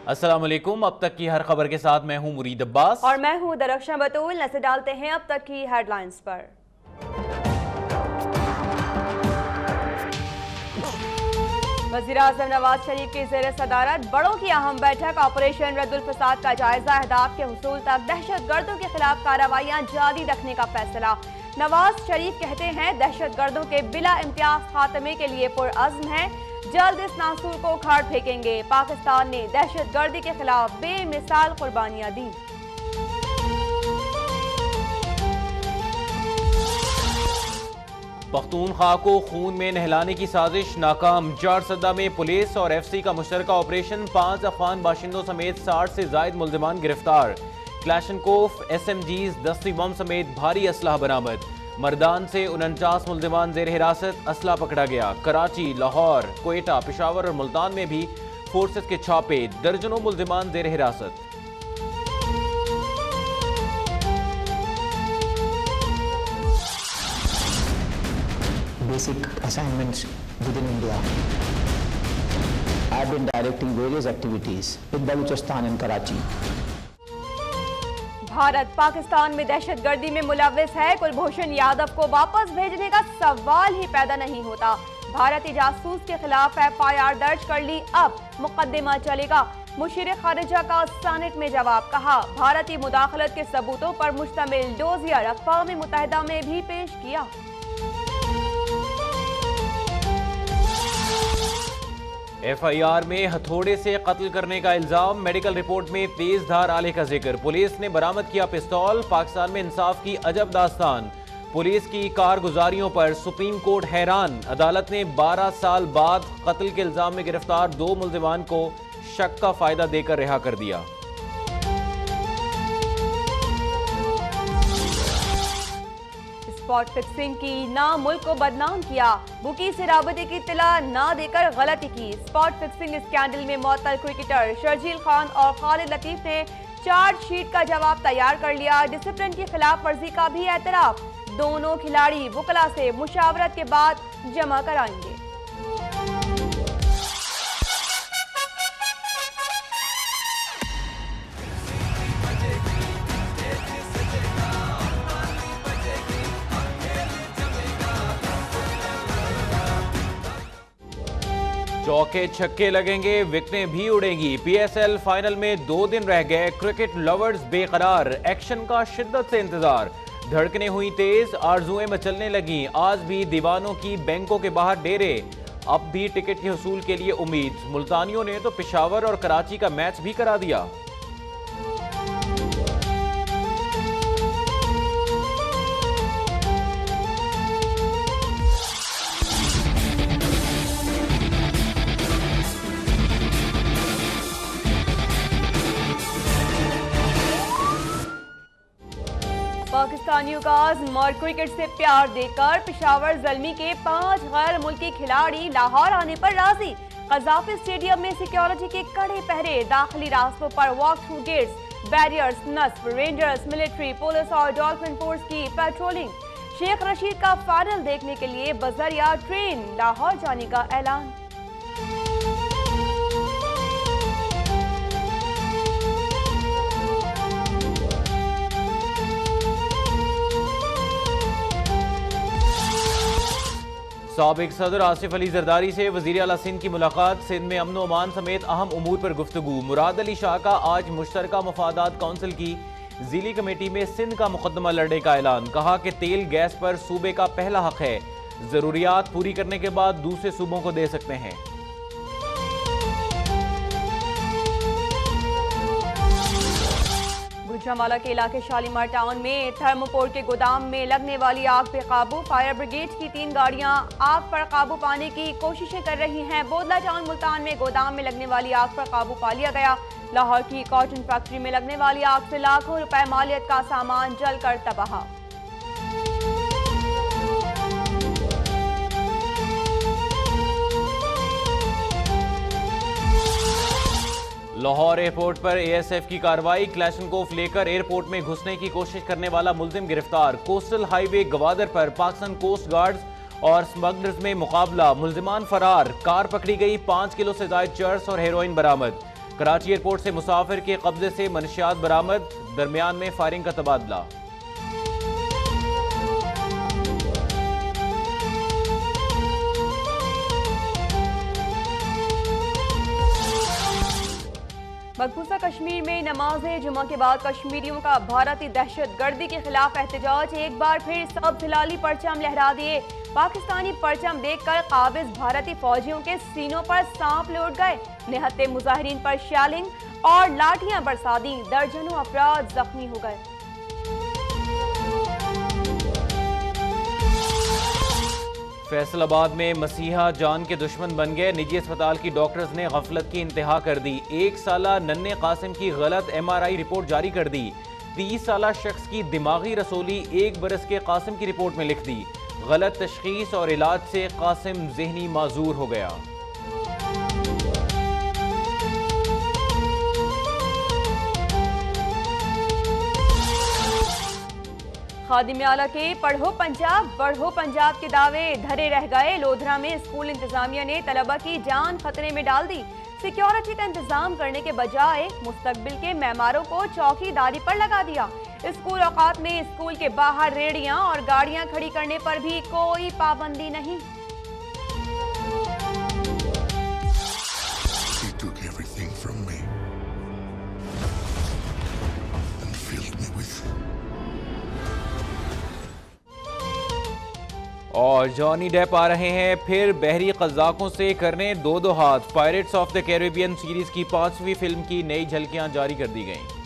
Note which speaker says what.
Speaker 1: अस्सलाम वालेकुम। अब तक की हर खबर के साथ मैं हूं मुरीद अब्बास
Speaker 2: और मैं हूं दरख्शां बतूल। नजर डालते हैं अब तक की हेडलाइंस पर। वज़ीर-ए-आज़म नवाज शरीफ की ज़ेर सदारत बड़ों की अहम बैठक। ऑपरेशन रद्दुल फसाद का जायजा, अहदाफ के हुसूल तक दहशत गर्दों के खिलाफ कार्रवाइयाँ जारी रखने का फैसला। नवाज शरीफ कहते हैं दहशत गर्दों के बिला इम्तियाज खात्मे के लिए पुरअज़्म है, जल्द इस नासूर को उखाड़ फेंकेंगे। पाकिस्तान ने दहशत गर्दी के खिलाफ बेमिसाल कुर्बानियां दी।
Speaker 1: पख्तूनख्वा को खून में नहलाने की साजिश नाकाम। जारसद्दा में पुलिस और एफसी का मुश्तरका ऑपरेशन, 5 अफगान बाशिंदों समेत 60 से जायद मुल्जिमान गिरफ्तार। क्लैशनकोफ, SMGs, दस्ती बम समेत भारी असलाह बरामद। मर्दान से 49 मुल्जिमान जेर हिरासत, असला पकड़ा गया। कराची, लाहौर, क्वेटा, पेशावर और मुल्तान में भी फोर्सेस के छापे, दर्जनों मुल्जिमान जेर हिरासत।
Speaker 3: Basic assignments within India. I have been directing various activities in Balochistan and Karachi.
Speaker 2: Bharat Pakistan में दहशत गर्दी में मुलव्विस है। कुलभूषण यादव को वापस भेजने का सवाल ही पैदा नहीं होता। भारतीय जासूस के खिलाफ FIR दर्ज कर ली, अब मुकदमा चलेगा। मुशीर खारिजा का सेनेट में जवाब, कहा भारतीय मुदाखलत के सबूतों पर मुश्तमिल डोजियर अक़वाम मुत्तहिदा में भी पेश किया।
Speaker 1: FIR में हथौड़े से कत्ल करने का इल्जाम, मेडिकल रिपोर्ट में तेज धार आले का जिक्र। पुलिस ने बरामद किया पिस्तौल। पाकिस्तान में इंसाफ की अजब दास्तान। पुलिस की कारगुजारियों पर सुप्रीम कोर्ट हैरान। अदालत ने 12 साल बाद कत्ल के इल्जाम में गिरफ्तार 2 मुल्जिमान को शक का फायदा देकर रिहा कर दिया।
Speaker 2: स्पॉट फिक्सिंग की ना मुल्क को बदनाम किया। बुकी से राबते की इत्तला ना देकर गलती की। स्पॉट फिक्सिंग स्कैंडल में मुअत्तल क्रिकेटर शर्जील खान और खालिद लतीफ ने चार्जशीट का जवाब तैयार कर लिया। डिसिप्लिन की खिलाफ वर्जी का भी एतराफ। दोनों खिलाड़ी वकला से मुशावरत के बाद जमा कराएंगे।
Speaker 1: चौके छक्के लगेंगे, विकेटें भी उड़ेंगी। PSL फाइनल में 2 दिन रह गए। क्रिकेट लवर्स बेकरार, एक्शन का शिद्दत से इंतजार। धड़कनें हुई तेज, आरजुएं मचलने लगी। आज भी दीवानों की बैंकों के बाहर डेरे, अब भी टिकट के हुसूल के लिए उम्मीद। मुल्तानियों ने तो पेशावर और कराची का मैच भी करा दिया।
Speaker 2: पाकिस्तानियों का आज़म और क्रिकेट से प्यार देकर पेशावर ज़ल्मी के 5 गैर मुल्की खिलाड़ी लाहौर आने पर राजी। कज़ाफ़ी स्टेडियम में सिक्योरिटी के कड़े पहरे, दाखिली रास्तों पर वॉक थ्रू गेट्स, बैरियर्स नस्ब, रेंजर्स, मिलिट्री, पुलिस और डॉल्फिन फोर्स की पेट्रोलिंग। शेख रशीद का फाइनल देखने के लिए बजरिया ट्रेन लाहौर जाने का ऐलान।
Speaker 1: साबिक सदर आसिफ अली जरदारी से वज़ीर आला सिंध की मुलाकात। सिंध में अमन अमान समेत अहम उमूर पर गुफ्तगू। मुराद अली शाह का आज मुश्तरका मफादात कौंसिल की ज़िली कमेटी में सिंध का मुकदमा लड़ने का ऐलान। कहा कि तेल गैस पर सूबे का पहला हक है, ज़रूरियात पूरी करने के बाद दूसरे सूबों को दे सकते हैं।
Speaker 2: गुजरांवाला के इलाके शालीमार टाउन में थर्मोपोर के गोदाम में लगने वाली आग पे काबू। फायर ब्रिगेड की 3 गाड़ियां आग पर काबू पाने की कोशिशें कर रही हैं। बोदला टाउन मुल्तान में गोदाम में लगने वाली आग पर काबू पा लिया गया। लाहौर की कॉटन फैक्ट्री में लगने वाली आग से लाखों रुपए मालियत का सामान जलकर तबाह।
Speaker 1: लाहौर एयरपोर्ट पर ASF की कार्रवाई। क्लैशनकोफ लेकर एयरपोर्ट में घुसने की कोशिश करने वाला मुल्जिम गिरफ्तार। कोस्टल हाईवे गवादर पर पाकिस्तान कोस्ट गार्ड्स और स्मगलर्स में मुकाबला, मुल्जिमान फरार। कार पकड़ी गई, 5 किलो से ज्यादा चर्स और हेरोइन बरामद। कराची एयरपोर्ट से मुसाफिर के कब्जे से मनशियात बरामद, दरमियान में फायरिंग का तबादला।
Speaker 2: मकबूजा कश्मीर में नमाज जुमा के बाद कश्मीरियों का भारतीय दहशतगर्दी के खिलाफ एहतजाज, एक बार फिर सब हिलाली परचम लहरा दिए। पाकिस्तानी परचम देखकर काबिज भारतीय फौजियों के सीनों पर सांप लौट गए। निहत्ते मुजाहिरीन पर शैलिंग और लाठियां बरसा दी, दर्जनों अफराद जख्मी हो गए।
Speaker 1: फैसलाबाद में मसीहा जान के दुश्मन बन गए, निजी अस्पताल की डॉक्टर्स ने गफलत की इंतहा कर दी। 1 साला नन्हे कासिम की गलत MRI रिपोर्ट जारी कर दी। 30 साला शख्स की दिमागी रसोली 1 बरस के कासिम की रिपोर्ट में लिख दी। गलत तशखीस और इलाज से कासिम ज़हनी माजूर हो गया।
Speaker 2: खादिम आला के पढ़ो पंजाब बढ़ो पंजाब के दावे धरे रह गए। लोधरा में स्कूल इंतजामिया ने तलबा की जान खतरे में डाल दी। सिक्योरिटी का इंतजाम करने के बजाय मुस्तकबिल के मेहमानों को चौकीदारी पर लगा दिया। स्कूल औकात में स्कूल के बाहर रेहड़ियां और गाड़ियां खड़ी करने पर भी कोई पाबंदी नहीं।
Speaker 4: He took everything from me and filled me with.
Speaker 1: और जॉनी डेप आ रहे हैं फिर बहरी कज़ाकों से करने दो हाथ। Pirates of the Caribbean series की 5वीं फिल्म की नई झलकियां जारी कर दी गईं।